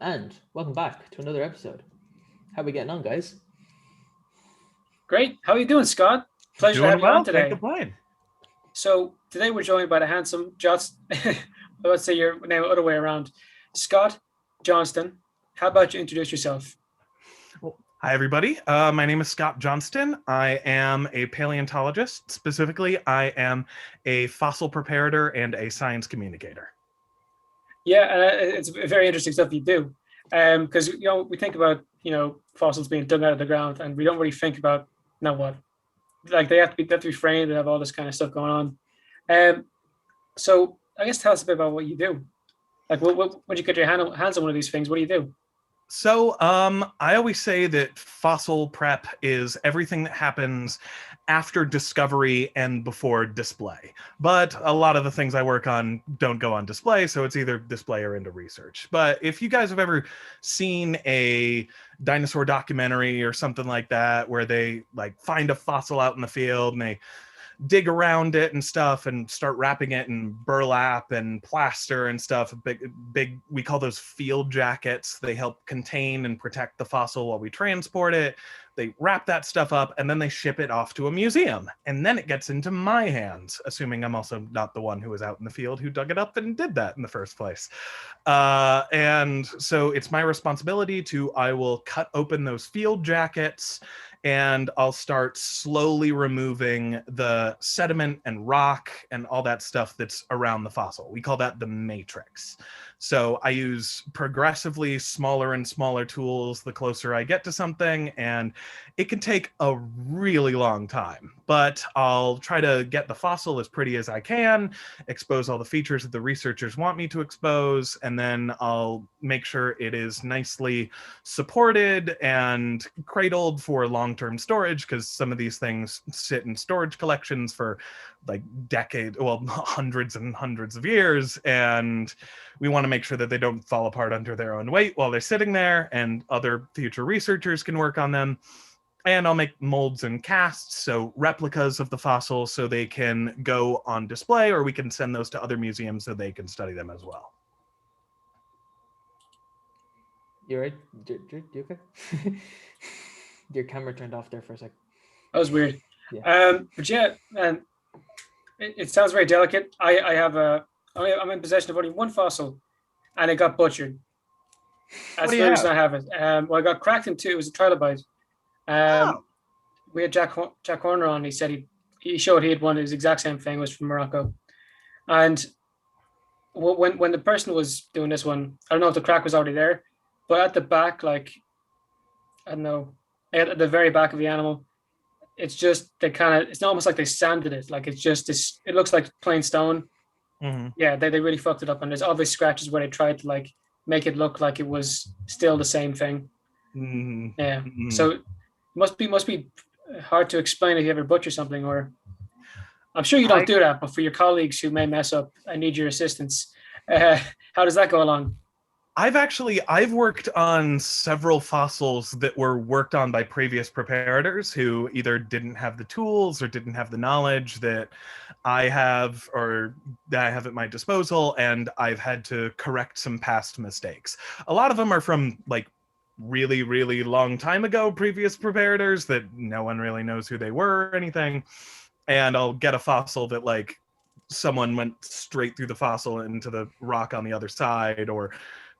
and welcome back to another episode. How are we getting on, guys? Great. How are you doing, Scott? Pleasure to Doing have you on well, can't today. complain. So today we're joined by the handsome I would say your name other way around. Scott Johnston. How about you introduce yourself? Well, hi, everybody. My name is Scott Johnston. I am a paleontologist. Specifically, I am a fossil preparator and a science communicator. Yeah, it's very interesting stuff you do. Because we think about fossils being dug out of the ground, and we don't really think about now what, like they have to be framed and have all this kind of stuff going on. So I guess tell us a bit about what you do. Like, when you get your hands on one of these things, what do you do? So, I always say that fossil prep is everything that happens after discovery and before display. But a lot of the things I work on don't go on display, so it's either display or into research. But if you guys have ever seen a dinosaur documentary or something like that, where they like find a fossil out in the field and they dig around it and stuff and start wrapping it in burlap and plaster and stuff. Big, we call those field jackets. They help contain and protect the fossil while we transport it. They wrap that stuff up and then they ship it off to a museum. And then it gets into my hands, assuming I'm also not the one who was out in the field who dug it up and did that in the first place. And so it's my responsibility I will cut open those field jackets and I'll start slowly removing the sediment and rock and all that stuff that's around the fossil. We call that the matrix. So I use progressively smaller and smaller tools the closer I get to something, and it can take a really long time, but I'll try to get the fossil as pretty as I can, expose all the features that the researchers want me to expose, and then I'll make sure it is nicely supported and cradled for long-term storage, because some of these things sit in storage collections for like decades, well, hundreds and hundreds of years, and we want to make sure that they don't fall apart under their own weight while they're sitting there, and other future researchers can work on them. And I'll make molds and casts, so replicas of the fossils, so they can go on display, or we can send those to other museums so they can study them as well. You right? You okay? Your camera turned off there for a sec. That was weird. Yeah. But yeah, and it sounds very delicate. I'm in possession of only one fossil, and it got butchered. That's the reason I have it. Well, I got cracked in two. It was a trilobite. We had Jack Horner on. He said he showed he had one. His exact same thing was from Morocco. And when the person was doing this one, I don't know if the crack was already there, but at the back, like, I don't know, at the very back of the animal, it's just it's almost like they sanded it. Like it's just this. It looks like plain stone. Mm-hmm. Yeah, they really fucked it up, and there's obvious scratches where they tried to like make it look like it was still the same thing. Mm-hmm. Yeah, Mm-hmm. so it must be hard to explain if you ever butcher something, or I'm sure you don't do that, but for your colleagues who may mess up, I need your assistance. How does that go along? I've worked on several fossils that were worked on by previous preparators who either didn't have the tools or didn't have the knowledge that I have or that I have at my disposal, and I've had to correct some past mistakes. A lot of them are from like really, really long time ago, previous preparators that no one really knows who they were or anything. And I'll get a fossil that like someone went straight through the fossil into the rock on the other side, or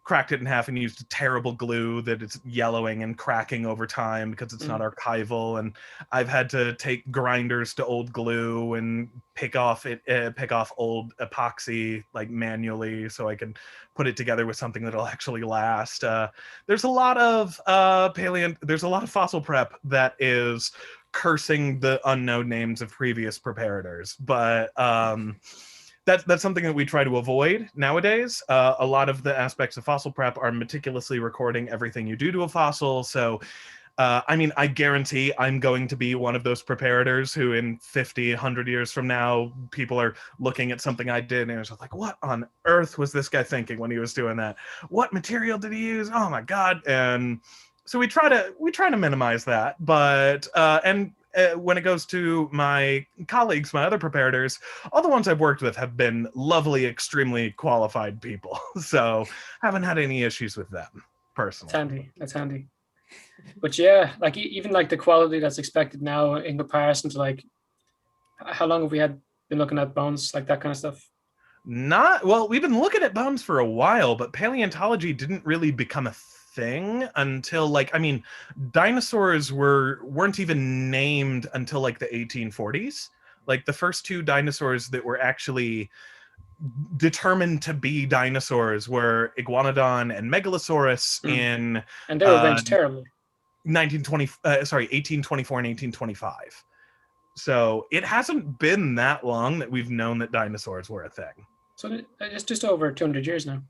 cracked it in half and used a terrible glue that it's yellowing and cracking over time because it's not archival. And I've had to take grinders to old glue and pick off old epoxy like manually so I can put it together with something that'll actually last. There's a lot of there's a lot of fossil prep that is cursing the unknown names of previous preparators, but that's something that we try to avoid nowadays. A lot of the aspects of fossil prep are meticulously recording everything you do to a fossil. So, I guarantee I'm going to be one of those preparators who in 50, 100 years from now, people are looking at something I did and it was like, what on earth was this guy thinking when he was doing that? What material did he use? Oh my God. And so we try to minimize that, but, when it goes to my colleagues, my other preparators, all the ones I've worked with have been lovely, extremely qualified people. So haven't had any issues with them. personally. That's handy. But yeah, like even like the quality that's expected now in comparison to like how long have we been looking at bones, like that kind of stuff? We've been looking at bones for a while, but paleontology didn't really become a thing until dinosaurs weren't even named until like the 1840s. Like the first two dinosaurs that were actually determined to be dinosaurs were Iguanodon and Megalosaurus in and they were ranked terribly. 1824 and 1825. So it hasn't been that long that we've known that dinosaurs were a thing. So it's just over 200 years now.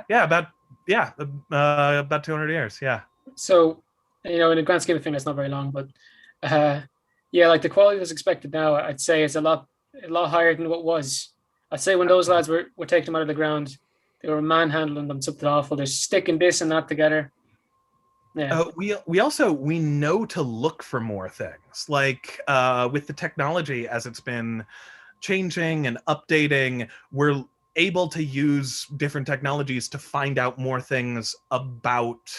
About 200 years. Yeah. So, in the grand scheme of things, that's not very long, but like the quality that's expected now, I'd say is a lot higher than what was. I'd say when those lads were taking them out of the ground, they were manhandling them something awful. They're sticking this and that together. Yeah. We know to look for more things, like with the technology as it's been changing and updating, we're able to use different technologies to find out more things about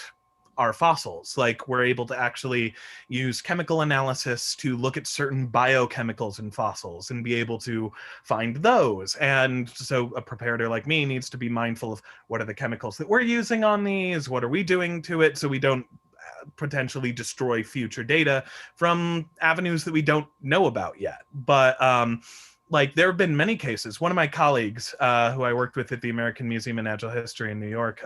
our fossils. Like we're able to actually use chemical analysis to look at certain biochemicals in fossils and be able to find those. And so a preparator like me needs to be mindful of what are the chemicals that we're using on these, what are we doing to it, so we don't potentially destroy future data from avenues that we don't know about yet. But like there have been many cases. One of my colleagues who I worked with at the American Museum of Natural History in New York,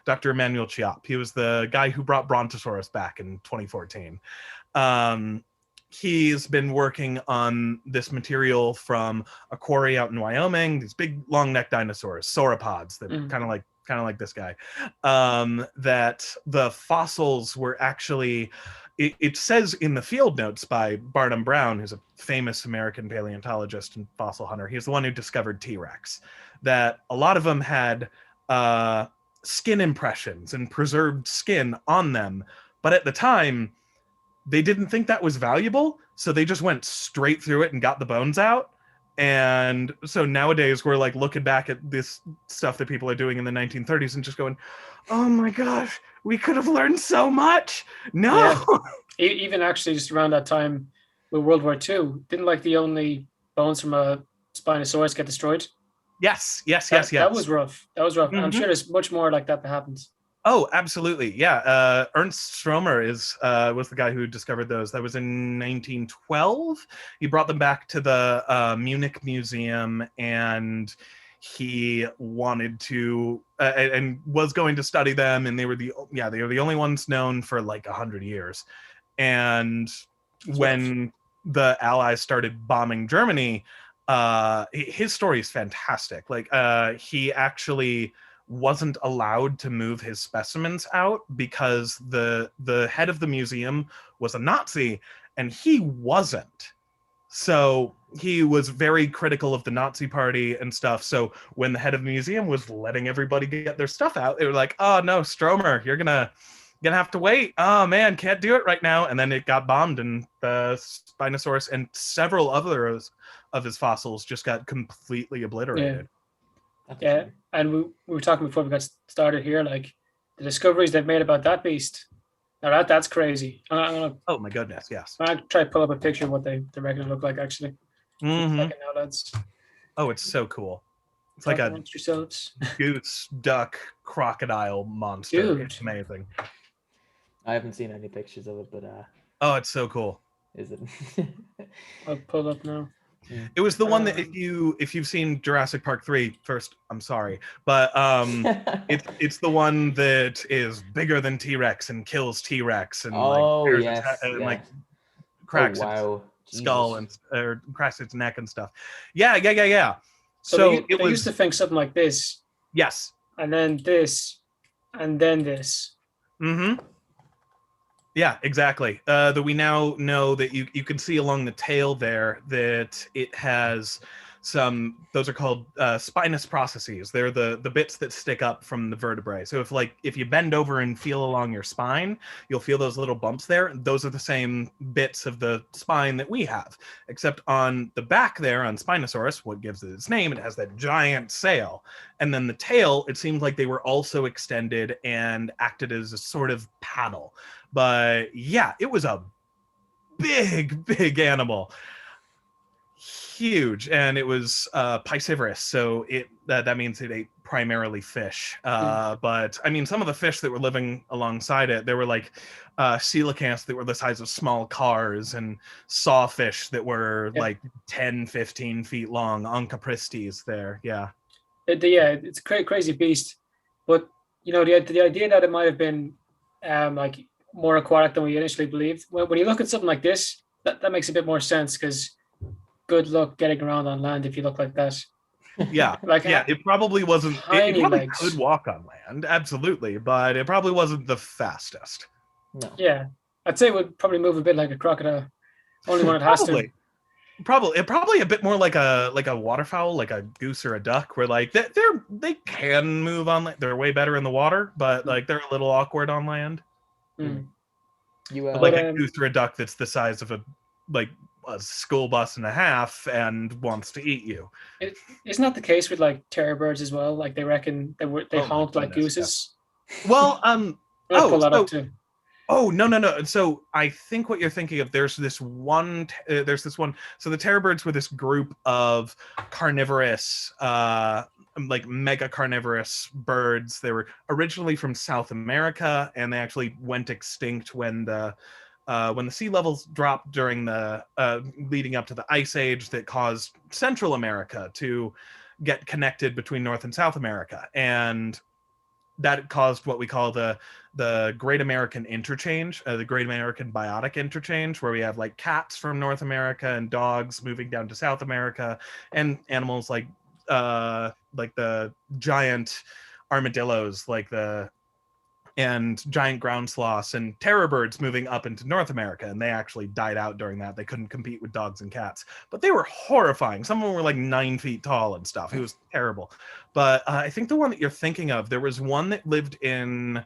Dr. Emmanuel Chiop, he was the guy who brought Brontosaurus back in 2014. He's been working on this material from a quarry out in Wyoming, these big long neck dinosaurs, sauropods that kind of like this guy, that the fossils were actually, it says in the field notes by Barnum Brown, who's a famous American paleontologist and fossil hunter, he's the one who discovered T-Rex, that a lot of them had skin impressions and preserved skin on them. But at the time, they didn't think that was valuable, so they just went straight through it and got the bones out. And so nowadays we're like looking back at this stuff that people are doing in the 1930s and just going, oh my gosh, we could have learned so much. No. Yeah. Even actually just around that time with World War II, didn't like the only bones from a Spinosaurus get destroyed? Yes. That was rough. Mm-hmm. I'm sure there's much more like that happens. Oh, absolutely. Yeah. Ernst Stromer was the guy who discovered those. That was in 1912. He brought them back to the Munich Museum, and he wanted to and was going to study them. And they were the only ones known for like 100 years. And when the Allies started bombing Germany, his story is fantastic. Like he actually wasn't allowed to move his specimens out because the head of the museum was a Nazi and he wasn't. So he was very critical of the Nazi party and stuff. So when the head of the museum was letting everybody get their stuff out, they were like, oh no, Stromer, you're gonna have to wait. Oh man, can't do it right now. And then it got bombed, and the Spinosaurus and several others of his fossils just got completely obliterated. Yeah, and we were talking before we got started here, like the discoveries they've made about that beast. Now that's crazy. Oh my goodness, yes. I'm gonna try to pull up a picture of what they reckon it look like actually. Mm-hmm. Now, lads. Oh, it's so cool. It's like a goose, duck, crocodile monster. Dude. It's amazing. I haven't seen any pictures of it, but oh, it's so cool. Is it? I'll pull up now. It was the one that if you've seen Jurassic Park 3, first, I'm sorry, but it's the one that is bigger than T-Rex and kills T-Rex and like cracks its skull and or cracks its neck and stuff. Yeah. So they used to think something like this. Yes. And then this, and then this. Mm-hmm. Yeah, exactly. That we now know that you can see along the tail there that it has those are called spinous processes. They're the bits that stick up from the vertebrae. So if you bend over and feel along your spine, you'll feel those little bumps there. Those are the same bits of the spine that we have, except on the back there on Spinosaurus, what gives it its name, it has that giant sail. And then the tail, it seems like they were also extended and acted as a sort of paddle. But yeah, it was a big animal. Huge, and it was piscivorous, so that means it ate primarily fish. But I mean, some of the fish that were living alongside it, there were like coelacanths that were the size of small cars, and sawfish that were like 10-15 feet long. Oncaprists there. It's a crazy beast. But the idea that it might have been like more aquatic than we initially believed, when you look at something like this, that makes a bit more sense, because good luck getting around on land if you look like that. Yeah, it probably wasn't. It probably could walk on land, absolutely, but it probably wasn't the fastest. No. Yeah, I'd say it would probably move a bit like a crocodile, only when it has to. Probably a bit more like a waterfowl, like a goose or a duck, where like they can move on land. They're way better in the water, but like they're a little awkward on land. Like a goose or a duck that's the size of a school bus and a half and wants to eat you. Isn't that the case with like Terra Birds as well? Like they reckon they honk like gooses. Yeah. Well, pull that up too. Oh, no. So I think what you're thinking of, there's this one. So the Terra Birds were this group of carnivorous, like mega carnivorous birds. They were originally from South America, and they actually went extinct when the sea levels dropped during the leading up to the Ice Age that caused Central America to get connected between North and South America. And that caused what we call the Great American Interchange, the Great American Biotic Interchange, where we have like cats from North America and dogs moving down to South America, and animals like the giant armadillos, and giant ground sloths and Terra Birds moving up into North America, and they actually died out during that. They couldn't compete with dogs and cats, but they were horrifying. Some of them were like 9 feet tall and stuff. It was terrible. But I think the one that you're thinking of, there was one that lived in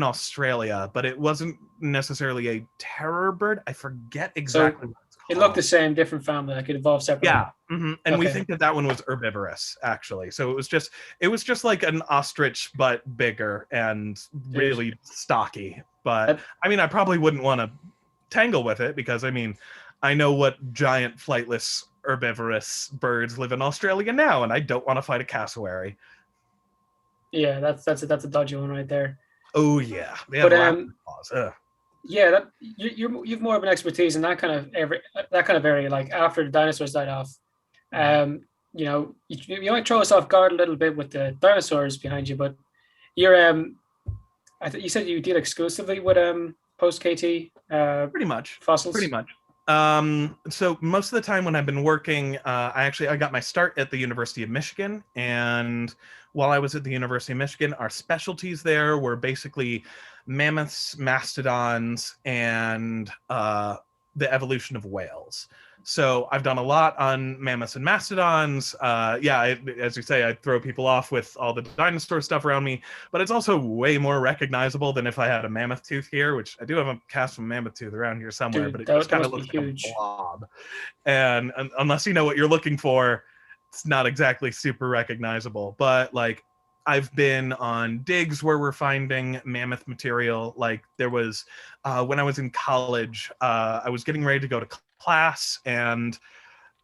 Australia, but it wasn't necessarily a Terror Bird. I forget exactly what it's called. It looked the same, different family. Like it evolved separately. Yeah, and we think that one was herbivorous, actually. So it was just like an ostrich, but bigger and really stocky. But I mean, I probably wouldn't want to tangle with it, because I mean, I know what giant flightless herbivorous birds live in Australia now, and I don't want to fight a cassowary. Yeah, that's a dodgy one right there. Oh yeah, yeah, you've more of an expertise in that kind of area. Like after the dinosaurs died off, you might throw us off guard a little bit with the dinosaurs behind you, but you're you said you deal exclusively with post KT pretty much fossils. Pretty much. So most of the time when I've been working, I got my start at the University of Michigan, and while I was at the University of Michigan, our specialties there were basically mammoths, mastodons, and the evolution of whales. So I've done a lot on mammoths and mastodons. As you say, I throw people off with all the dinosaur stuff around me, but it's also way more recognizable than if I had a mammoth tooth here, which I do have a cast from mammoth tooth around here somewhere. Dude, but it just kind of looks like a blob. And unless you know what you're looking for, it's not exactly super recognizable. But like, I've been on digs where we're finding mammoth material. Like there was, when I was in college, I was getting ready to go to class, and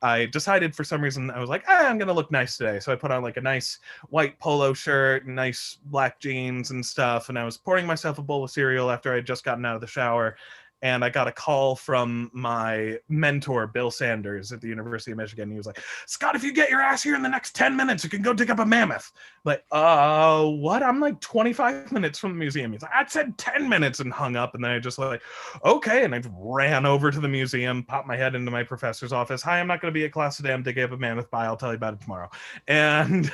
I decided for some reason, I was like, I'm going to look nice today. So I put on like a nice white polo shirt, nice black jeans and stuff. And I was pouring myself a bowl of cereal after I had just gotten out of the shower. And I got a call from my mentor, Bill Sanders, at the University of Michigan. He was like, Scott, if you get your ass here in the next 10 minutes, you can go dig up a mammoth. Like, what? I'm like 25 minutes from the museum. He's like, I said 10 minutes, and hung up. And then I just like, okay. And I ran over to the museum, popped my head into my professor's office. Hi, I'm not going to be at class today. I'm digging up a mammoth. Bye. I'll tell you about it tomorrow. And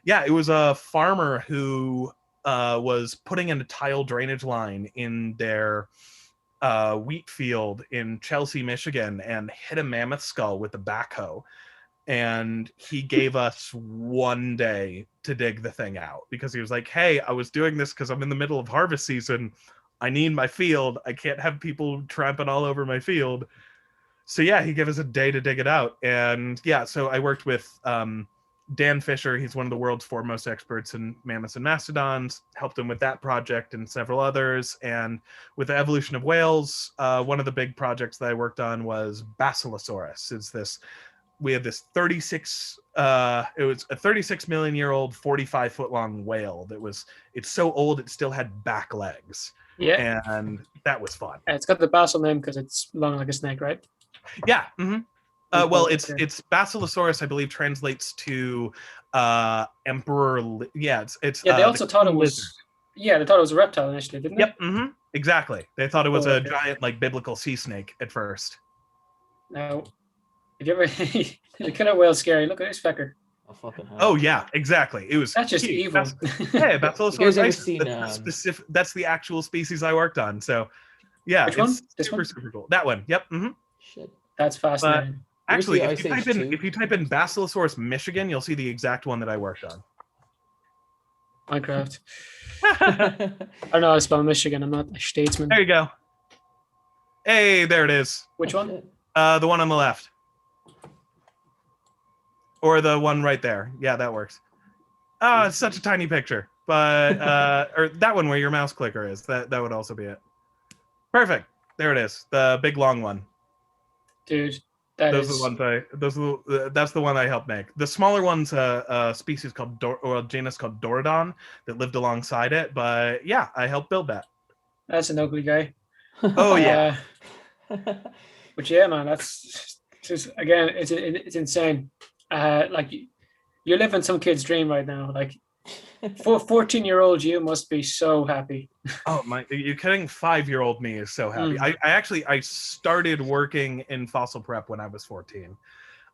yeah, it was a farmer who was putting in a tile drainage line in their wheat field in Chelsea, Michigan, and hit a mammoth skull with a backhoe. And he gave us 1 day to dig the thing out because he was like, hey, I was doing this because I'm in the middle of harvest season. I need my field. I can't have people tramping all over my field. So yeah, he gave us a day to dig it out. And yeah, so I worked with Dan Fisher. He's one of the world's foremost experts in mammoths and mastodons. Helped him with that project and several others. And with the evolution of whales, one of the big projects that I worked on was Basilosaurus. We had this 36 it was a 36 million year old 45-foot long whale it's so old it still had back legs. Yeah. And that was fun. It's got the basil name because it's long like a snake, right? Yeah. Mm-hmm. Well, it's Basilosaurus, I believe, translates to emperor. Yeah, it's they also thought it was. Yeah, they thought it was a reptile initially, didn't they? Yep. Mm-hmm. Exactly. They thought it was a giant, like biblical sea snake at first. Now, if you ever the killer whale scary, look at this fecker. Oh, fucking hell. Oh yeah, exactly. It was. That's just huge. evil. Yeah, Basilosaurus. ever seen, that's the actual species I worked on. So, yeah, which one? This super cool. That one. Yep. Mm-hmm. Shit. That's fascinating. Actually, if you type in Basilosaurus Michigan, you'll see the exact one that I worked on. Minecraft. I don't know how to spell Michigan. I'm not a statesman. There you go. Hey, there it is. Which one? The one on the left. Or the one right there. Yeah, that works. Oh, it's such a tiny picture. But or that one where your mouse clicker is. That would also be it. Perfect. There it is. The big long one. Dude, that's the one I helped make. The smaller one's a species called a genus called Dorodon that lived alongside it. But yeah, I helped build that. That's an ugly guy. Oh yeah. But yeah, man, that's just again, it's insane. Like you're living some kid's dream right now. Like for 14-year-old you must be so happy. Oh my, you're kidding? 5-year-old me is so happy. I started working in fossil prep when I was 14.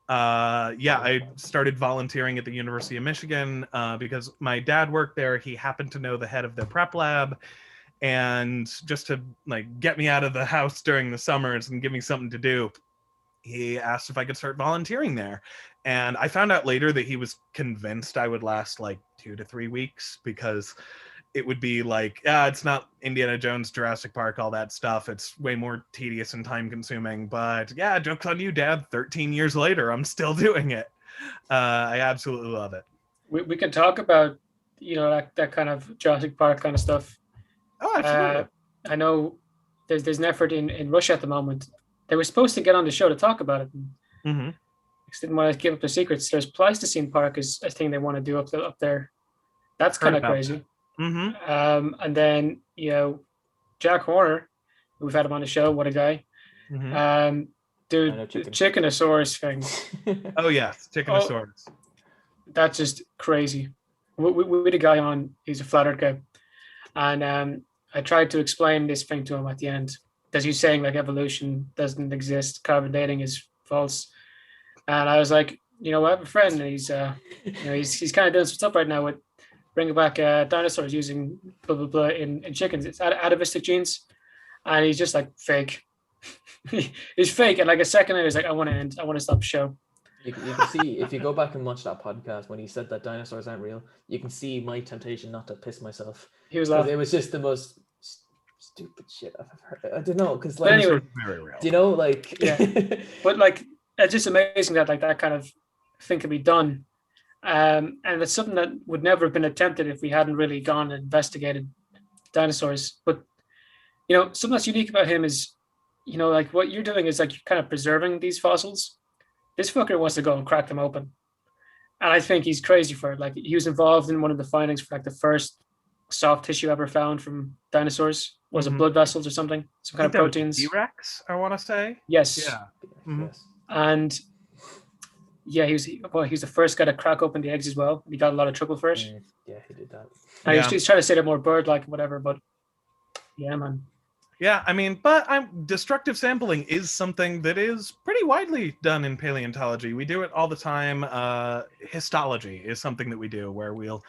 I started volunteering at the University of Michigan because my dad worked there. He happened to know the head of the prep lab, and just to like get me out of the house during the summers and give me something to do, he asked if I could start volunteering there. And I found out later that he was convinced I would last like 2 to 3 weeks because it would be like, it's not Indiana Jones, Jurassic Park, all that stuff. It's way more tedious and time consuming. But yeah, joke's on you, Dad. 13 years later, I'm still doing it. I absolutely love it. We can talk about, that kind of Jurassic Park kind of stuff. Oh, absolutely. I know there's an effort in Russia at the moment. They were supposed to get on the show to talk about it. Mm-hmm. Didn't want to give up the secrets. There's Pleistocene Park is a thing they want to do up there. That's kind of crazy. Mm-hmm. And then Jack Horner, we've had him on the show. What a guy. Mm-hmm. Dude, Chickenosaurus thing. Oh yes, Chickenosaurus. That's just crazy. We had a guy on. He's a flat earth guy, and I tried to explain this thing to him at the end. As you saying, like evolution doesn't exist, carbon dating is false. And I was like, I have a friend, and he's kind of doing some stuff right now with bringing back dinosaurs using blah blah blah in chickens. It's atavistic genes, and he's just like fake. He's fake, and like a second later, he's like, I want to stop the show. You can see if you go back and watch that podcast when he said that dinosaurs aren't real. You can see my temptation not to piss myself. He was laughing. It was just the most stupid shit I've ever heard. I don't know, because like, anyway, yeah. But like, it's just amazing that like that kind of thing can be done, and it's something that would never have been attempted if we hadn't really gone and investigated dinosaurs. But something that's unique about him is, like what you're doing is like you're kind of preserving these fossils. This fucker wants to go and crack them open, and I think he's crazy for it. Like he was involved in one of the findings for like the first soft tissue ever found from dinosaurs. Was it blood vessels or something? Some kind of proteins. T-Rex, I want to say. Yes. Yeah. Mm-hmm. Yes. And yeah, he was the first guy to crack open the eggs as well. He got a lot of trouble for it. Yeah, he did that. And he's trying to say they're more bird-like, whatever. But yeah, man. Yeah, I mean, but destructive sampling is something that is pretty widely done in paleontology. We do it all the time. Histology is something that we do where we'll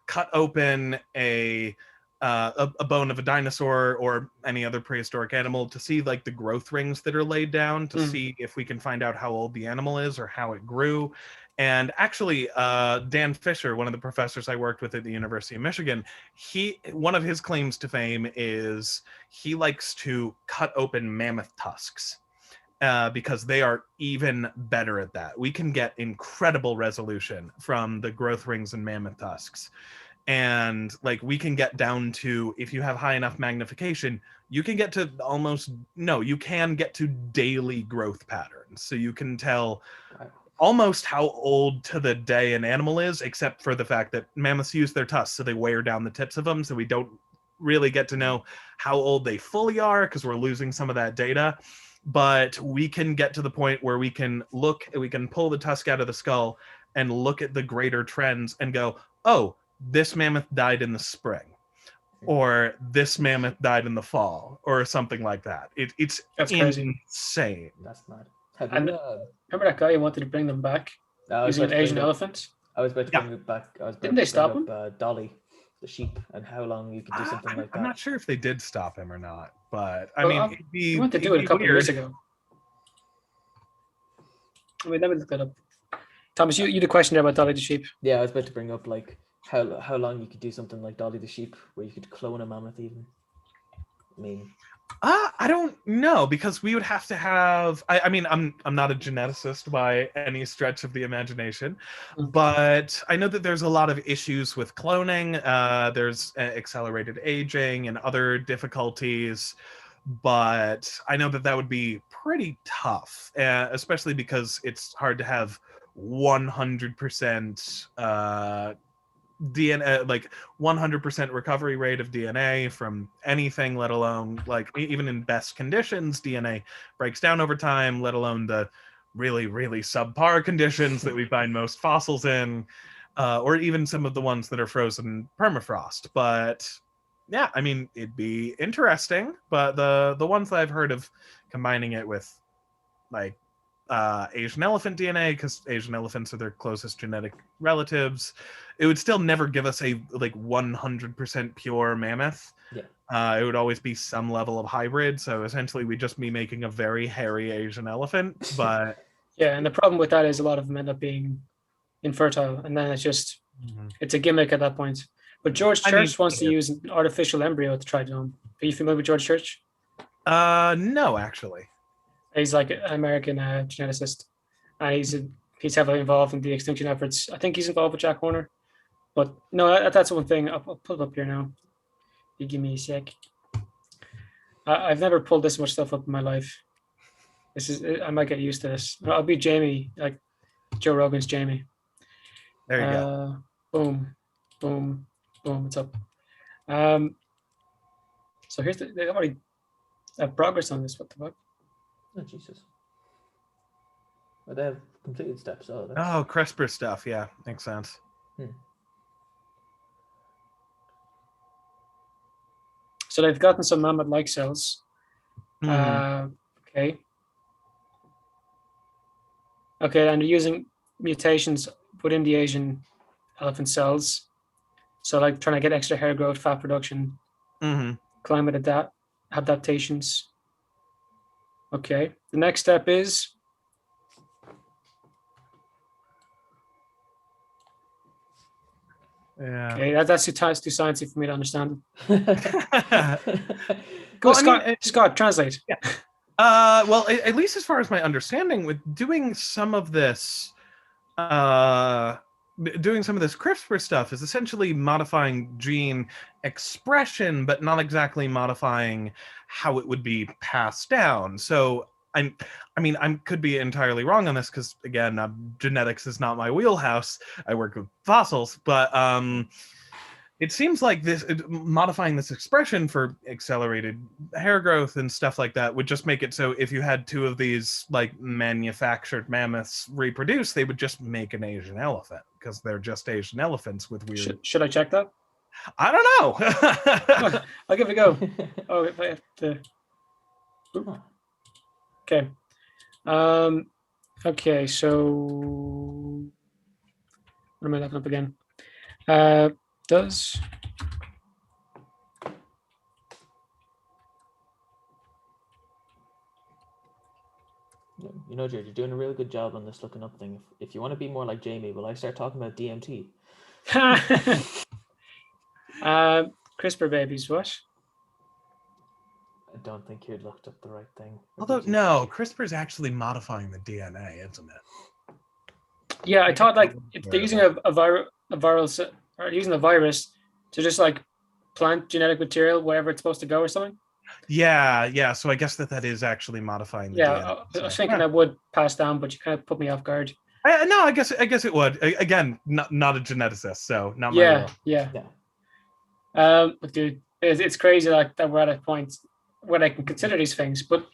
cut open a a bone of a dinosaur or any other prehistoric animal to see like the growth rings that are laid down to see if we can find out how old the animal is or how it grew. And actually, Dan Fisher, one of the professors I worked with at the University of Michigan, one of his claims to fame is he likes to cut open mammoth tusks. Because they are even better at that. We can get incredible resolution from the growth rings and mammoth tusks. And like we can get down to, if you have high enough magnification, you can get to you can get to daily growth patterns. So you can tell almost how old to the day an animal is, except for the fact that mammoths use their tusks, so they wear down the tips of them. So we don't really get to know how old they fully are because we're losing some of that data. But we can get to the point where we can pull the tusk out of the skull and look at the greater trends and go, oh, this mammoth died in the spring, or this mammoth died in the fall, or something like that. That's crazy. Insane. That's mad. Remember that guy who wanted to bring them back using an Asian elephant? I was about to bring it back. Didn't they stop him? Dolly, the sheep, and how long you could do something like that. I'm not sure if they did stop him or not, but I wanted to do it a couple of years ago. I mean, let me look that up. Thomas, you had a question there about Dolly the sheep. Yeah, I was about to bring up like how long you could do something like Dolly the sheep, where you could clone a mammoth even. I mean, I don't know, because we would have to have. I mean, I'm not a geneticist by any stretch of the imagination, but I know that there's a lot of issues with cloning. There's accelerated aging and other difficulties, but I know that would be pretty tough, especially because it's hard to have 100% DNA, like 100% recovery rate of DNA from anything, let alone like even in best conditions, DNA breaks down over time, let alone the really, really subpar conditions that we find most fossils in, or even some of the ones that are frozen permafrost. But yeah, I mean, it'd be interesting, but the ones that I've heard of combining it with like Asian elephant DNA, because Asian elephants are their closest genetic relatives, it would still never give us a like 100% pure mammoth. Yeah. It would always be some level of hybrid. So essentially, we'd just be making a very hairy Asian elephant. But yeah, and the problem with that is a lot of them end up being infertile, and then it's a gimmick at that point. But George Church wants to use an artificial embryo to try them. Are you familiar with George Church? No, actually. He's like an American geneticist, and he's heavily involved in the extinction efforts. I think he's involved with Jack Horner, but no, that's one thing. I'll pull it up here now. You give me a sec. I've never pulled this much stuff up in my life. I might get used to this. I'll be Jamie, like Joe Rogan's Jamie. There you go. Boom, boom, boom. What's up? So here's they already have progress on this. What the fuck? Oh, Jesus. Well, they have completed steps. Oh, CRISPR stuff. Yeah, makes sense. So they've gotten some mammoth-like cells. Okay. Okay, and they're using mutations within the Asian elephant cells. So like trying to get extra hair growth, fat production, climate adaptations. Okay, the next step is okay. That's too sciencey for me to understand. Go, Scott, translate. Yeah. Well, at least as far as my understanding, with doing some of this CRISPR stuff is essentially modifying gene expression, but not exactly modifying how it would be passed down. So I could be entirely wrong on this because, again, genetics is not my wheelhouse. I work with fossils, but it seems like modifying this expression for accelerated hair growth and stuff like that would just make it so if you had two of these like manufactured mammoths reproduce, they would just make an Asian elephant because they're just Asian elephants with weird. Should I check that? I don't know. I'll give it a go. Oh, if I have to. Okay. Okay. So, what am I looking up again? Does You know, Jared, you're doing a real good job on this looking up thing. If you want to be more like Jamie, will I start talking about DMT? CRISPR babies, what? I don't think you looked up the right thing. Although, no, CRISPR is actually modifying the DNA, isn't it? Yeah, I thought like if they're using a viral or using a virus to just like plant genetic material wherever it's supposed to go or something. Yeah. So I guess that is actually modifying the DNA. I was thinking I would pass down, but you kind of put me off guard. No, I guess it would. Again, not a geneticist, so not my role. Yeah. But dude, it's crazy like that we're at a point where they can consider these things, but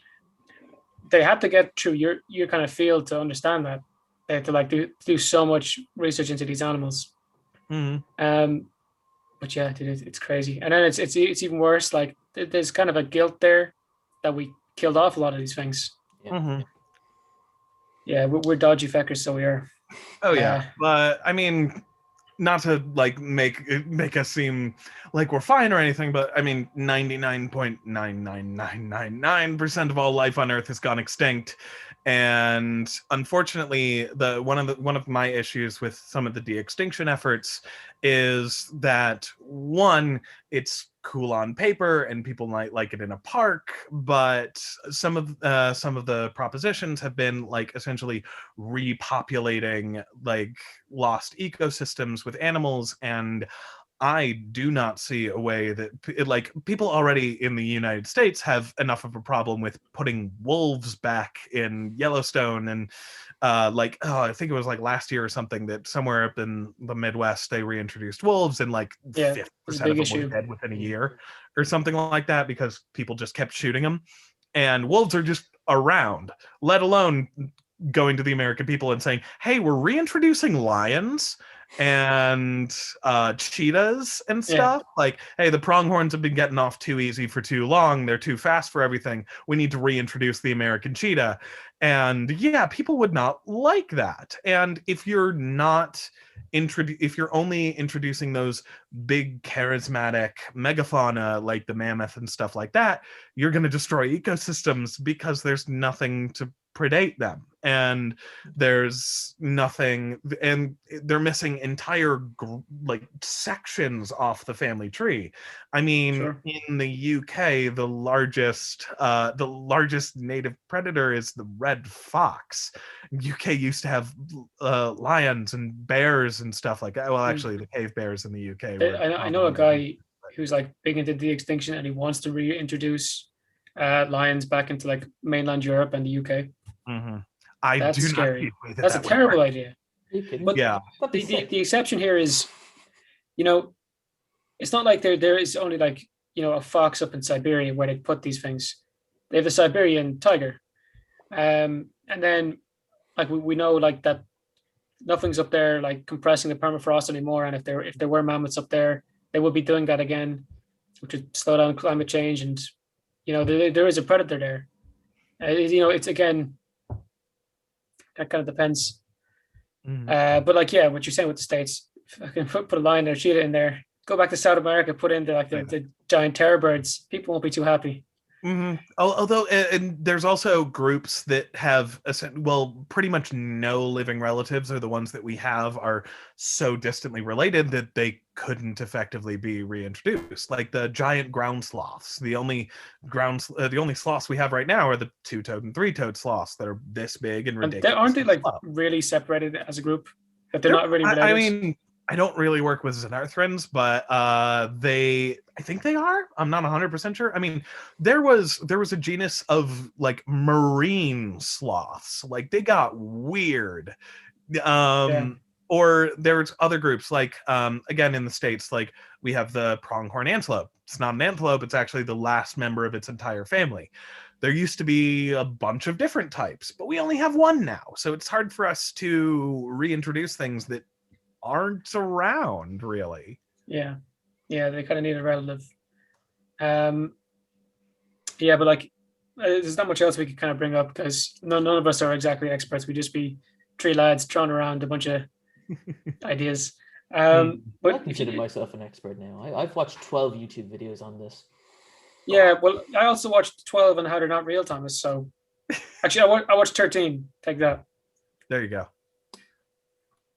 they have to get through your kind of field to understand that. They have to like do so much research into these animals. Mm-hmm. But yeah, dude, it's crazy. And then it's even worse. Like there's kind of a guilt there that we killed off a lot of these things. Yeah. Mm-hmm. Yeah, we're dodgy feckers, so we are. Oh yeah, but I mean, not to like make us seem like we're fine or anything, but I mean, 99.99999% of all life on Earth has gone extinct, and unfortunately, one of my issues with some of the de-extinction efforts is that one, it's cool on paper and people might like it in a park, but some of the propositions have been like essentially repopulating like lost ecosystems with animals, and I do not see a way that like people already in the United States have enough of a problem with putting wolves back in Yellowstone, and I think it was like last year or something that somewhere up in the Midwest they reintroduced wolves, and like 50% of them were dead within a year or something like that because people just kept shooting them. And wolves are just around, let alone going to the American people and saying, hey, we're reintroducing lions and cheetahs and stuff. Like, hey, the pronghorns have been getting off too easy for too long, they're too fast for everything, we need to reintroduce the American cheetah. And yeah, people would not like that. And if you're only introducing those big charismatic megafauna like the mammoth and stuff like that, you're going to destroy ecosystems because there's nothing to predate them, and there's nothing, and they're missing entire like sections off the family tree. I mean, in the UK, the largest native predator is the red fox. UK used to have lions and bears and stuff like that. Well, actually, the cave bears in the UK. I know a guy who's like big into de-extinction, and he wants to reintroduce lions back into like mainland Europe and the UK. Mm-hmm. That's scary. That's a terrible idea. But the exception here is, it's not like there is only like, a fox up in Siberia where they put these things. They have the Siberian tiger. And then like we know like that nothing's up there like compressing the permafrost anymore. And if there were mammoths up there, they would be doing that again, which would slow down climate change. And, there is a predator there. It's again, that kind of depends. But like, yeah, what you're saying with the States, if I can put a lion or a cheetah in there, go back to South America, put in the giant Terra Birds, people won't be too happy. Mm-hmm. Although, and there's also groups that have, pretty much no living relatives, or the ones that we have are so distantly related that they couldn't effectively be reintroduced. Like the giant ground sloths. The only sloths we have right now are the 2-toed and 3-toed sloths that are this big and ridiculous. Aren't they like really separated as a group? That they're not really related? I mean, I don't really work with Xenarthrans, but I think they are. I'm not 100% sure. I mean, there was a genus of like marine sloths. Like they got weird. Or there's other groups like again in the States, like we have the pronghorn antelope. It's not an antelope, it's actually the last member of its entire family. There used to be a bunch of different types, but we only have one now. So it's hard for us to reintroduce things that aren't around really. Yeah, they kind of need a relative. But like there's not much else we could kind of bring up because none of us are exactly experts. We just be three lads throwing around a bunch of ideas. But I consider myself an expert now. I've watched 12 YouTube videos on this. Yeah, well, I also watched 12 on how they're not real, Thomas. So Actually, I watched 13. Take that. There you go.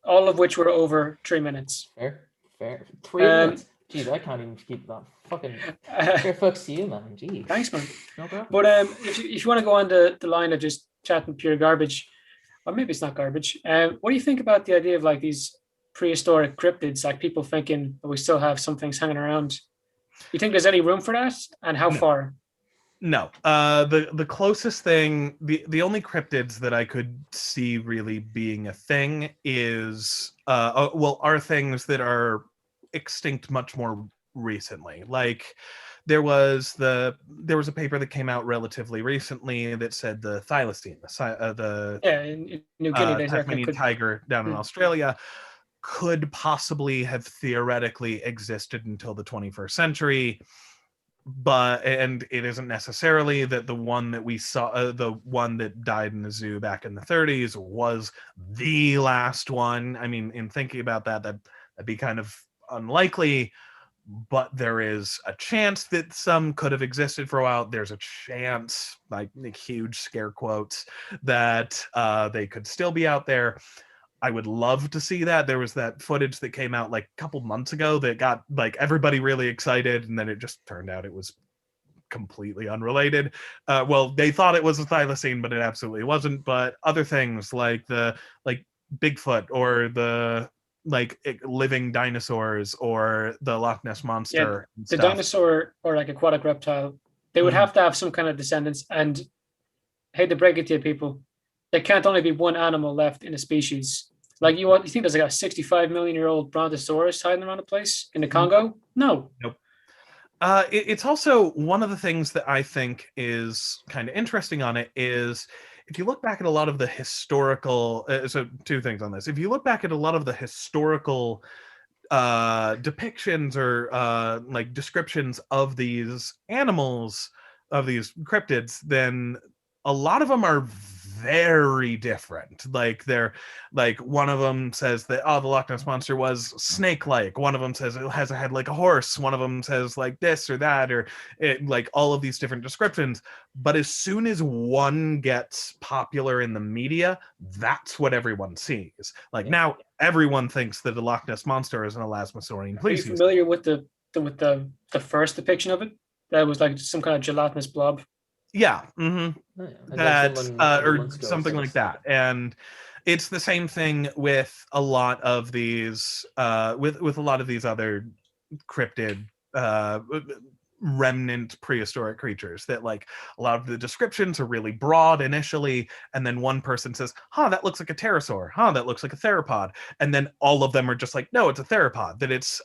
All of which were over 3 minutes. Fair. 3 minutes. Jeez, I can't even keep that. Fucking fair fucks to you, man. Jeez. Thanks, man. No problem. But if you want to go on the line of just chatting pure garbage, or maybe it's not garbage. What do you think about the idea of like these prehistoric cryptids, like people thinking that we still have some things hanging around? You think there's any room for that, and how far? No. The closest thing, the only cryptids that I could see really being a thing is are things that are extinct much more recently. Like there was a paper that came out relatively recently that said the thylacine, In New Guinea, Tasmanian tiger down in Australia, could possibly have theoretically existed until the 21st century. And it isn't necessarily that the one that we saw, the one that died in the zoo back in the 30s, was the last one. I mean, in thinking about that'd be kind of unlikely, but there is a chance that some could have existed for a while. There's a chance, like huge scare quotes, that they could still be out there. I would love to see that. There was that footage that came out like a couple months ago that got like everybody really excited, and then it just turned out it was completely unrelated. Well, they thought it was a thylacine, but it absolutely wasn't. But other things like Bigfoot or the living dinosaurs or the Loch Ness monster. Yeah, the dinosaur or like aquatic reptile, they would have to have some kind of descendants. And I hate to break it to you, people, there can't only be one animal left in a species. Like you think there's like a 65 million year old brontosaurus hiding around the place in the Congo? No. Nope. It's also one of the things that I think is kind of interesting on it is if you look back at a lot of the historical, so two things on this. If you look back at a lot of the historical depictions or like descriptions of these animals, of these cryptids, then a lot of them are very different. Like they're like, one of them says that the Loch Ness monster was snake-like. One of them says it has a head like a horse. One of them says like this or that, or like all of these different descriptions. But as soon as one gets popular in the media, that's what everyone sees. Like now everyone thinks that the Loch Ness monster is an elasmosaurian species. Are you familiar with the first depiction of it? That was like some kind of gelatinous blob. Yeah, that or something like that, and it's the same thing with a lot of these with a lot of these other cryptid remnant prehistoric creatures. That like a lot of the descriptions are really broad initially, and then one person says, that looks like a pterosaur, that looks like a theropod, and then all of them are just like, no, it's a theropod. That it's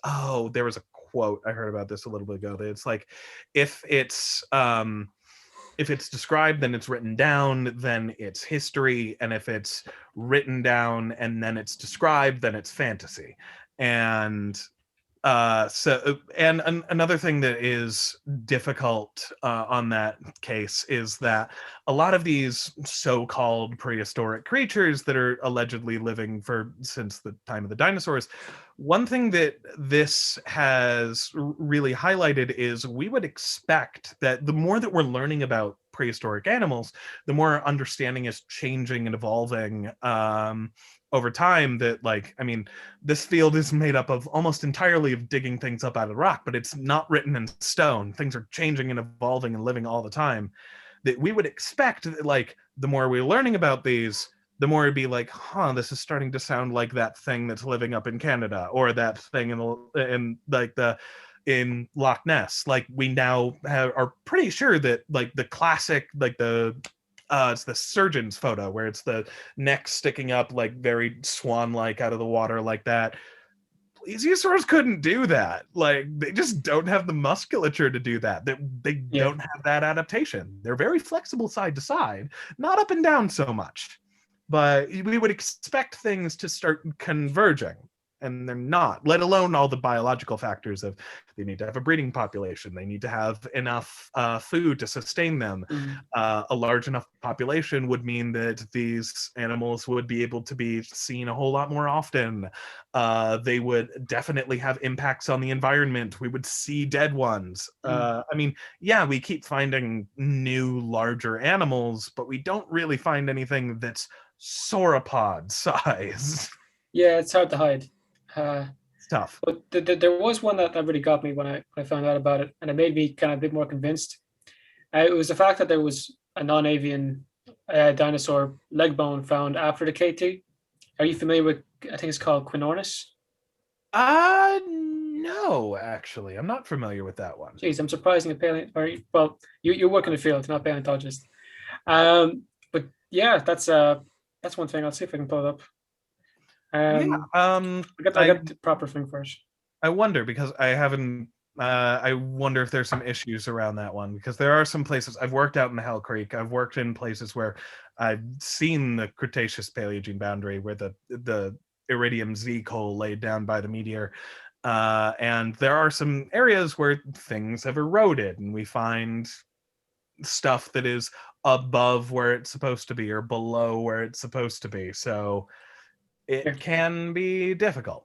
there was a quote I heard about this a little bit ago, that it's like if it's described, then it's written down, then it's history. And if it's written down and then it's described, then it's fantasy. And another thing that is difficult on that case is that a lot of these so-called prehistoric creatures that are allegedly living since the time of the dinosaurs, one thing that this has really highlighted is we would expect that the more that we're learning about prehistoric animals, the more our understanding is changing and evolving over time. That like, I mean, this field is made up of almost entirely of digging things up out of rock, but it's not written in stone. Things are changing and evolving and living all the time. That we would expect that like the more we're learning about these, the more it'd be like, this is starting to sound like that thing that's living up in Canada, or that thing in Loch Ness. Like we now are pretty sure that like the classic, like it's the surgeon's photo where it's the neck sticking up like very swan-like out of the water like that. Plesiosaurs couldn't do that. Like they just don't have the musculature to do that. They don't have that adaptation. They're very flexible side to side, not up and down so much. But we would expect things to start converging. and they're not, let alone all the biological factors of they need to have a breeding population, they need to have enough food to sustain them. A large enough population would mean that these animals would be able to be seen a whole lot more often. They would definitely have impacts on the environment. We would see dead ones. I mean, yeah, we keep finding new larger animals, but we don't really find anything that's sauropod size. Yeah, it's hard to hide. It's tough. But there was one that really got me when I found out about it, and it made me kind of a bit more convinced. It was the fact that there was a non-avian dinosaur leg bone found after the KT. Are you familiar with, I think it's called Quinornis? No, actually. I'm not familiar with that one. Jeez, I'm surprising well, you work in the field, not paleontologist. But yeah, that's one thing. I'll see if I can pull it up. I got the proper thing first. I wonder because I haven't. I wonder if there's some issues around that one because there are some places I've worked out in the Hell Creek. I've worked in places where I've seen the Cretaceous Paleogene boundary where the Iridium Z coal laid down by the meteor, and there are some areas where things have eroded, and we find stuff that is above where it's supposed to be or below where it's supposed to be. So it can be difficult.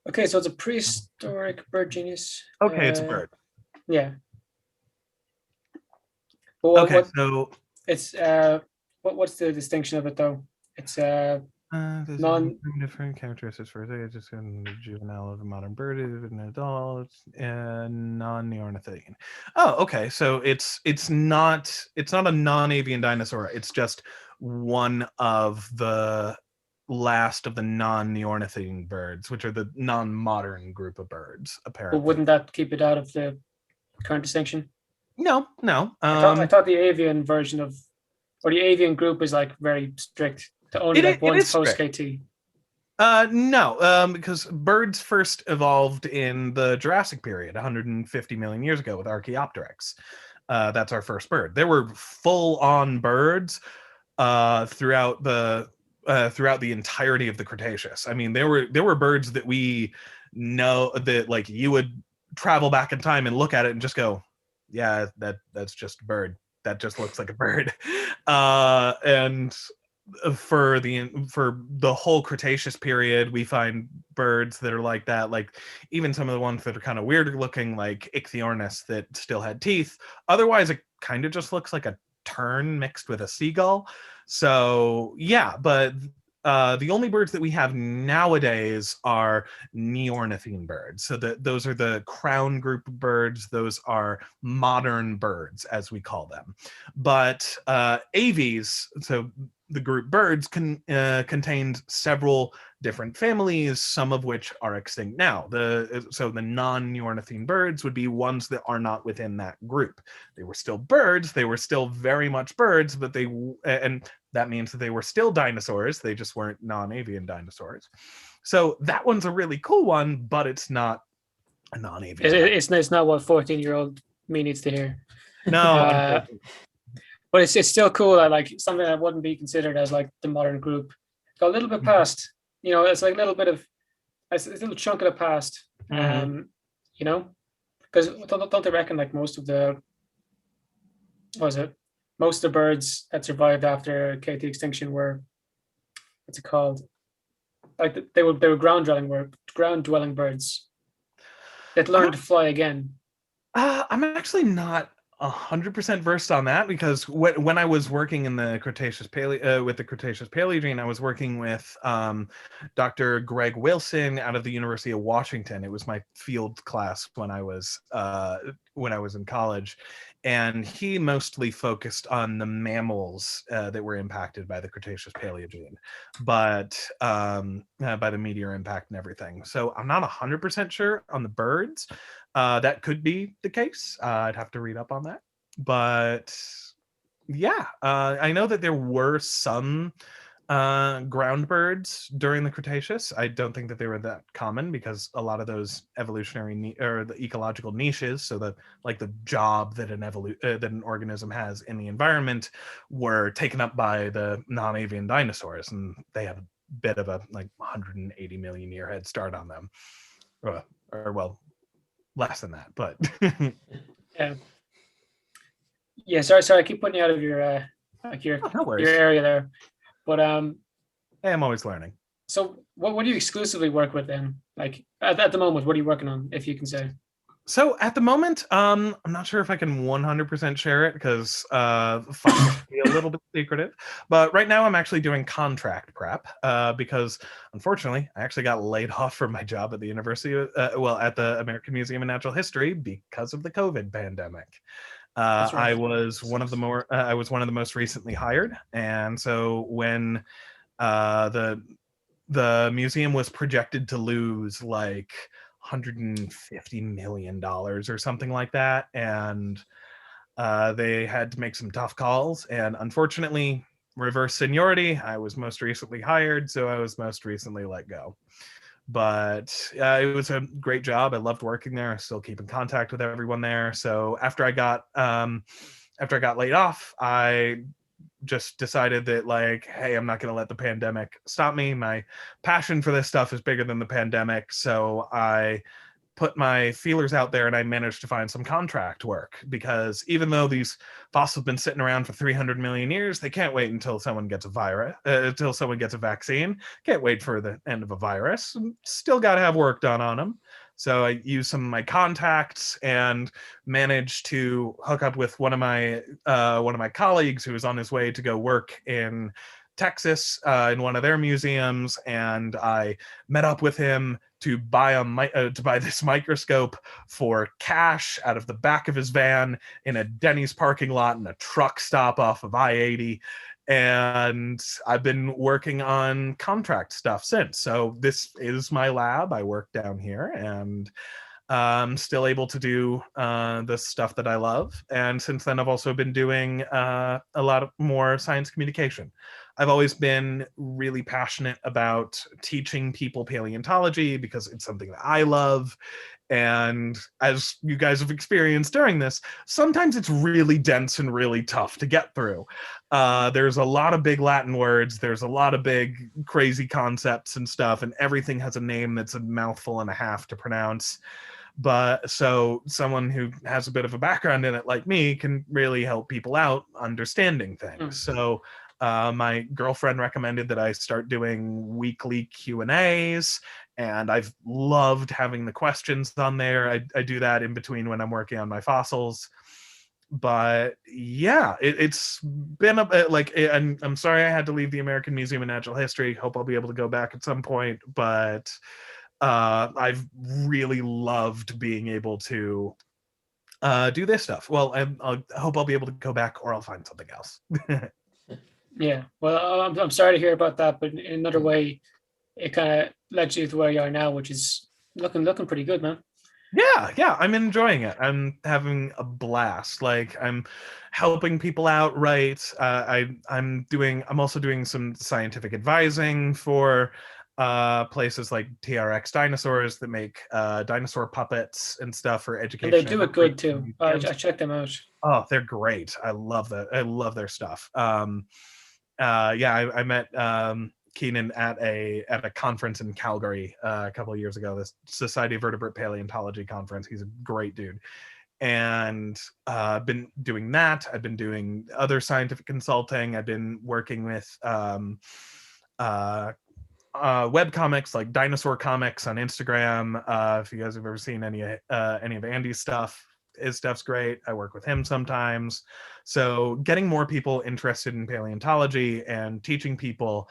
Okay, so it's a prehistoric bird genus. Okay, it's a bird. Yeah. Well, so it's what's the distinction of it though? It's different characteristics for it. Just in the juvenile of a modern bird, an adult, and non-neornithine. Oh, okay. So it's not a non-avian dinosaur. It's just one of the last of the non-neornithine birds, which are the non-modern group of birds. Apparently, but wouldn't that keep it out of the current distinction? No. I thought the avian version of, or the avian group is like very strict to only like one post KT. No, because birds first evolved in the Jurassic period, 150 million years ago with Archaeopteryx. That's our first bird. There were full-on birds throughout the entirety of the Cretaceous. I mean, there were birds that we know that like you would travel back in time and look at it and just go, yeah, that's just a bird. That just looks like a bird. And for the whole Cretaceous period, we find birds that are like that, like even some of the ones that are kind of weird looking, like Ichthyornis that still had teeth. Otherwise, it kind of just looks like a tern mixed with a seagull. So yeah, but the only birds that we have nowadays are neornithine birds. So those are the crown group of birds. Those are modern birds, as we call them. But aves, so the group birds, contained several different families, some of which are extinct now. So the non-neornithine birds would be ones that are not within that group. They were still birds. They were still very much birds, but and that means that they were still dinosaurs. They just weren't non-avian dinosaurs. So that one's a really cool one, but it's not a non-avian. It's not what 14-year-old me needs to hear. No, but it's still cool that like something that wouldn't be considered as like the modern group got a little bit past. You know, it's like a little bit of a little chunk of the past. You know, because don't they reckon like most of the birds that survived after KT extinction were, what's it called? Like they were ground dwelling birds that learned to fly again. I'm actually not 100% versed on that because when I was working in the Cretaceous with the Cretaceous Paleogene, I was working with Dr. Greg Wilson out of the University of Washington. It was my field class when I was in college, and he mostly focused on the mammals that were impacted by the Cretaceous Paleogene, but by the meteor impact and everything. So I'm not 100% sure on the birds. That could be the case. I'd have to read up on that. But yeah, I know that there were some ground birds during the Cretaceous. I don't think that they were that common because a lot of those evolutionary or the ecological niches, so the job that that an organism has in the environment, were taken up by the non-avian dinosaurs, and they have a bit of a 180 million year head start on them, or well, less than that, but yeah. Sorry, I keep putting you out of your no your area there, but hey, I'm always learning. So what do you exclusively work with then? Like at the moment, what are you working on, if you can say? So at the moment, I'm not sure if I can 100% share it because be a little bit secretive. But right now, I'm actually doing contract prep because, unfortunately, I actually got laid off from my job at the university, at the American Museum of Natural History because of the COVID pandemic. Right. I was one of the most recently hired, and so when the museum was projected to lose like $150 million or something like that, and they had to make some tough calls, and unfortunately, reverse seniority, I was most recently hired, so I was most recently let go. But it was a great job. I loved working there. I still keep in contact with everyone there. So after I got laid off, I just decided that hey, I'm not going to let the pandemic stop me. My passion for this stuff is bigger than the pandemic. So I put my feelers out there and I managed to find some contract work, because even though these fossils have been sitting around for 300 million years, they can't wait until someone gets until someone gets a vaccine. Can't wait for the end of a virus. Still got to have work done on them. So I used some of my contacts and managed to hook up with one of my colleagues who was on his way to go work in Texas in one of their museums, and I met up with him to buy this microscope for cash out of the back of his van in a Denny's parking lot in a truck stop off of I-80. And I've been working on contract stuff since. So this is my lab. I work down here, and I'm still able to do the stuff that I love. And since then, I've also been doing a lot more science communication. I've always been really passionate about teaching people paleontology because it's something that I love. And as you guys have experienced during this, sometimes it's really dense and really tough to get through. There's a lot of big Latin words. There's a lot of big, crazy concepts and stuff, and everything has a name that's a mouthful and a half to pronounce. But so someone who has a bit of a background in it like me can really help people out understanding things. So my girlfriend recommended that I start doing weekly Q&As, and I've loved having the questions on there. I do that in between when I'm working on my fossils. But yeah, it's been I'm sorry I had to leave the American Museum of Natural History. Hope I'll be able to go back at some point, but I've really loved being able to do this stuff. Well, I hope I'll be able to go back, or I'll find something else. Yeah, well, I'm sorry to hear about that, but in another way, it kind of led you to where you are now, which is looking pretty good, man. Yeah, I'm enjoying it. I'm having a blast. I'm helping people out, right? I'm also doing some scientific advising for places like TRX Dinosaurs that make dinosaur puppets and stuff for education. And they do it good too. I checked them out. Oh, they're great. I love that. I love their stuff. I met Keenan at a conference in Calgary a couple of years ago, this Society of Vertebrate Paleontology conference. He's a great dude. And I've been doing that. I've been doing other scientific consulting. I've been working with web comics like Dinosaur Comics on Instagram. If you guys have ever seen any of Andy's stuff, his stuff's great. I work with him sometimes. So getting more people interested in paleontology and teaching people,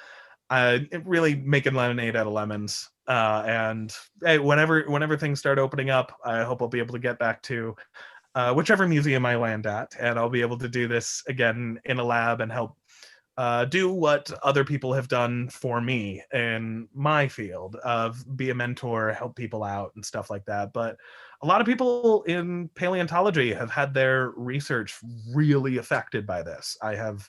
really making lemonade out of lemons. And hey, whenever things start opening up, I hope I'll be able to get back to whichever museum I land at, and I'll be able to do this again in a lab and help do what other people have done for me in my field of be a mentor, help people out and stuff like that. But a lot of people in paleontology have had their research really affected by this. I have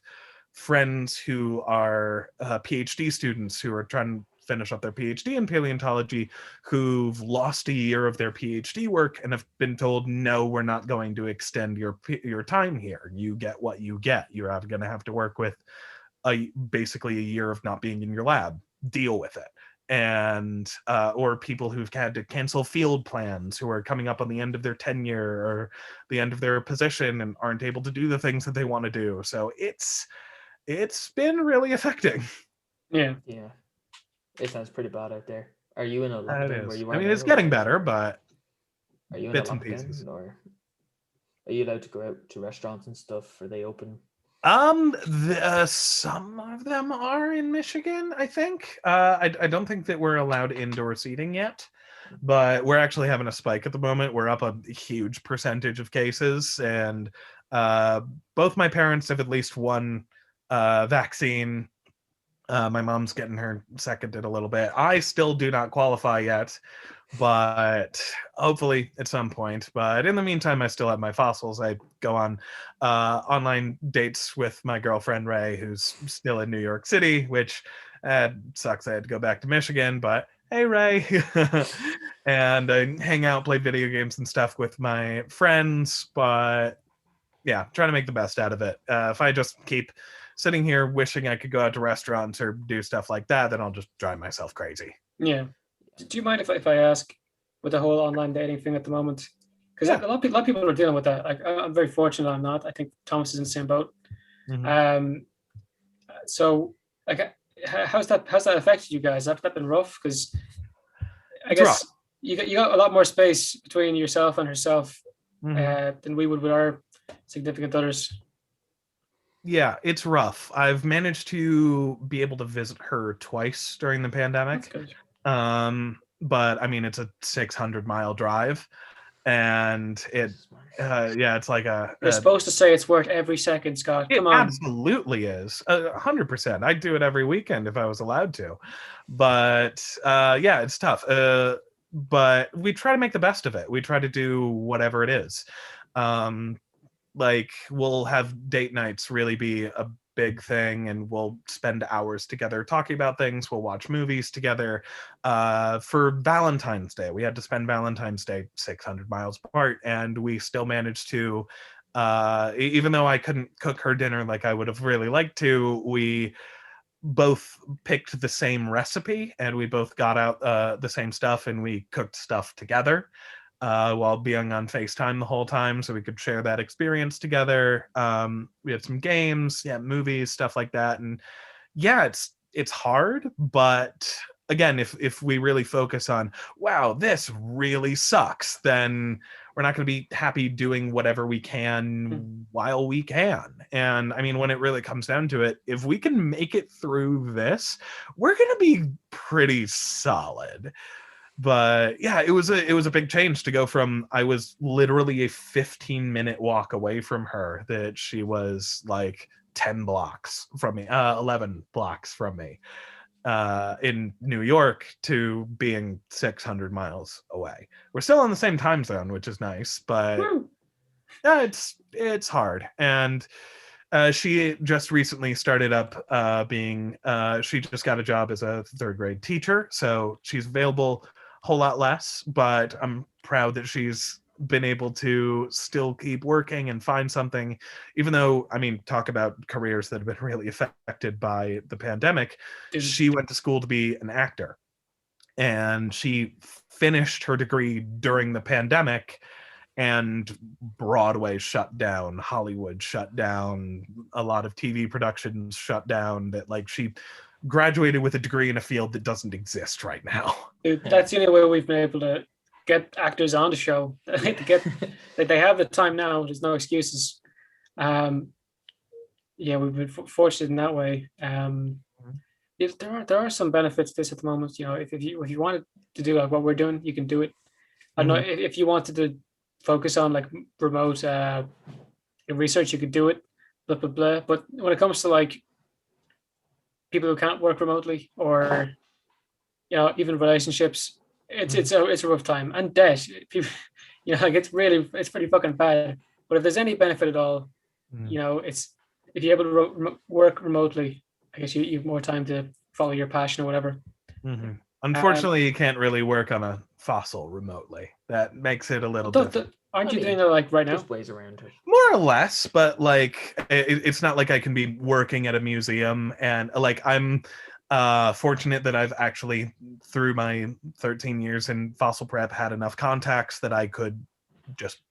friends who are PhD students who are trying to finish up their PhD in paleontology, who've lost a year of their PhD work and have been told, no, we're not going to extend your time here. You get what you get. You're going to have to work with basically a year of not being in your lab. Deal with it. And or people who've had to cancel field plans, who are coming up on the end of their tenure or the end of their position and aren't able to do the things that they want to do. So it's been really affecting. Yeah. It sounds pretty bad out there. Are you in a lockdown where you are? I mean, it's getting better, but are you in bits a and lockdown, pieces. or are you allowed to go out to restaurants and stuff? Are they open? Some of them are in Michigan, I think. I don't think that we're allowed indoor seating yet, but we're actually having a spike at the moment. We're up a huge percentage of cases, and both my parents have at least one vaccine. My mom's getting her seconded a little bit. I still do not qualify yet, but hopefully at some point. But in the meantime, I still have my fossils. I go on online dates with my girlfriend Ray, who's still in New York City, which sucks. I had to go back to Michigan, but hey, Ray. And I hang out, play video games and stuff with my friends, but yeah, trying to make the best out of it. If I just keep sitting here wishing I could go out to restaurants or do stuff like that, then I'll just drive myself crazy. Yeah. Do you mind if I ask with the whole online dating thing at the moment? Because a lot of people are dealing with that. Like, I'm very fortunate I'm not. I think Thomas is in the same boat. Mm-hmm. So, like, how's that affected you guys? Has that been rough? Because I It's guess rough. you got a lot more space between yourself and herself than we would with our significant others. Yeah, it's rough. I've managed to be able to visit her twice during the pandemic. That's good. But I mean, it's a 600-mile drive, and it's like You're supposed to say it's worth every second, Scott. Come on. It absolutely is. 100%. I'd do it every weekend if I was allowed to. But yeah, it's tough. But we try to make the best of it. We try to do whatever it is. Like, we'll have date nights really be a big thing, and we'll spend hours together talking about things. We'll watch movies together. For Valentine's Day, we had to spend Valentine's Day 600 miles apart, and we still managed to, even though I couldn't cook her dinner like I would have really liked to, we both picked the same recipe, and we both got out the same stuff, and we cooked stuff together while being on FaceTime the whole time, so we could share that experience together. We had some games, movies, stuff like that. And yeah, it's hard, but again, if we really focus on, wow, this really sucks, then we're not going to be happy doing whatever we can while we can. And I mean, when it really comes down to it, if we can make it through this, we're going to be pretty solid. But yeah, it was a big change to go from, I was literally a 15-minute walk away from her, that she was like 10 blocks from me, 11 blocks from me in New York, to being 600 miles away. We're still in the same time zone, which is nice, but yeah, it's hard. And she just recently started up being, she just got a job as a third grade teacher, so she's available whole lot less, but I'm proud that she's been able to still keep working and find something, even though, I mean, talk about careers that have been really affected by the pandemic. She went to school to be an actor, and she finished her degree during the pandemic, and Broadway shut down, Hollywood shut down, a lot of TV productions shut down. That, like, she graduated with a degree in a field that doesn't exist right now. Dude, that's the only way we've been able to get actors on the show. They have the time now. There's no excuses. Yeah, we've been fortunate in that way. There are some benefits to this at the moment. You know, if you wanted to do like what we're doing, you can do it. I don't know if you wanted to focus on like remote research, you could do it. Blah blah blah. But when it comes to like people who can't work remotely, or even relationships, it's a rough time. And debt, people, like it's pretty fucking bad. But if there's any benefit at all, it's if you're able to work remotely, I guess you have more time to follow your passion or whatever. Mm-hmm. Unfortunately, you can't really work on a fossil remotely. That makes it a little difficult. Aren't you doing that like right now? Just ways around it. More or less, but like it's not like I can be working at a museum, and like I'm fortunate that I've actually, through my 13 years in fossil prep, had enough contacts that I could just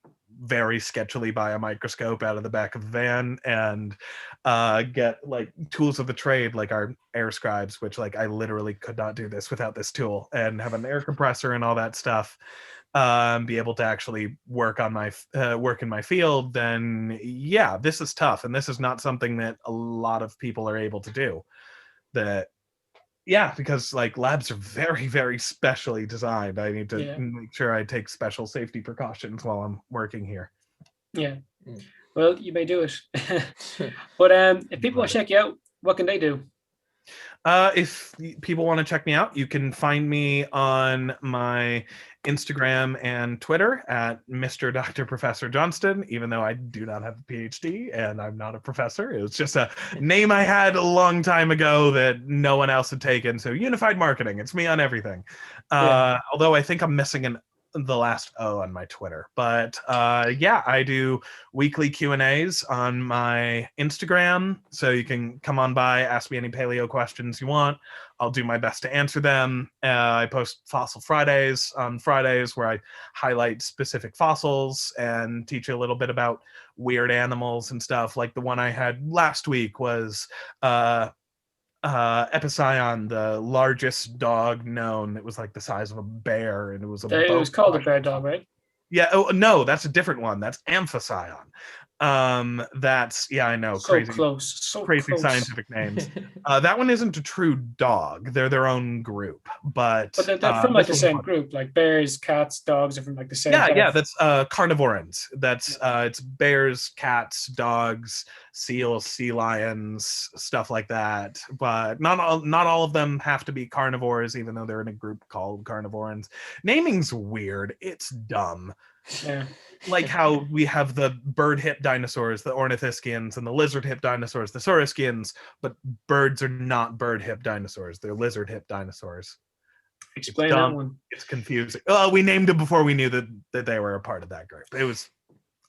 very sketchily buy a microscope out of the back of the van and get like tools of the trade, like our air scribes, which like I literally could not do this without this tool, and have an air compressor and all that stuff, be able to actually work on my work in my field. Then yeah, this is tough, and this is not something that a lot of people are able to do. That yeah, because like labs are very, very specially designed. I need to make sure I take special safety precautions while I'm working here. Yeah. Well, you may do it. But if people want to check you out, what can they do? If people want to check me out, you can find me on my Instagram and Twitter at Mr. Dr. Professor Johnston, even though I do not have a PhD and I'm not a professor. It was just a name I had a long time ago that no one else had taken. So unified marketing, it's me on everything. Although I think I'm missing the last O on my Twitter. But yeah, I do weekly Q&As on my Instagram, so you can come on by, ask me any paleo questions you want. I'll do my best to answer them. I post Fossil Fridays on Fridays, where I highlight specific fossils and teach you a little bit about weird animals and stuff. Like the one I had last week was Epicyon, the largest dog known. It was like the size of a bear, and it was it was called a bear dog, right? Yeah. Oh no, that's a different one. That's Amphicyon. That's I know, so crazy, close, so crazy close. Scientific names. That one isn't a true dog. They're their own group, but they're from like the same group. Like bears, cats, dogs are from like the same. Yeah. That's carnivorans. That's it's bears, cats, dogs, seals, sea lions, stuff like that. But not all of them have to be carnivores, even though they're in a group called carnivorans. Naming's weird. It's dumb. Yeah. Like how we have the bird hip dinosaurs, the ornithischians, and the lizard hip dinosaurs, the saurischians, but birds are not bird hip dinosaurs. They're lizard hip dinosaurs. Explain that one. It's confusing. We named them before we knew that they were a part of that group. It was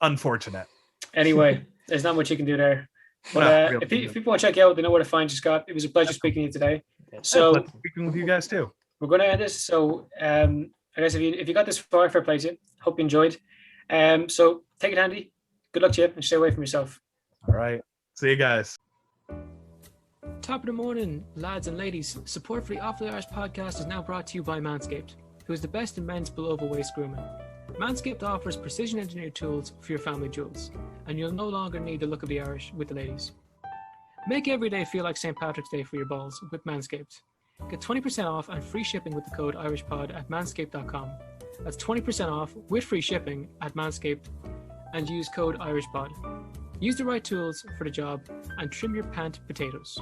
unfortunate. Anyway, there's not much you can do there. But if people want to check you out, they know where to find you, Scott. It was a pleasure speaking to you today. So speaking with you guys too. We're going to end this. So I guess if you got this far, fair play to you. Hope you enjoyed. So take it handy. Good luck to you, and stay away from yourself. All right. See you guys. Top of the morning, lads and ladies. Support for the Off the Irish podcast is now brought to you by Manscaped, who is the best in men's below-the-waist grooming. Manscaped offers precision-engineered tools for your family jewels, and you'll no longer need the look of the Irish with the ladies. Make every day feel like St. Patrick's Day for your balls with Manscaped. Get 20% off and free shipping with the code IrishPod at manscaped.com. That's 20% off with free shipping at Manscaped, and use code IrishPod. Use the right tools for the job and trim your pant potatoes.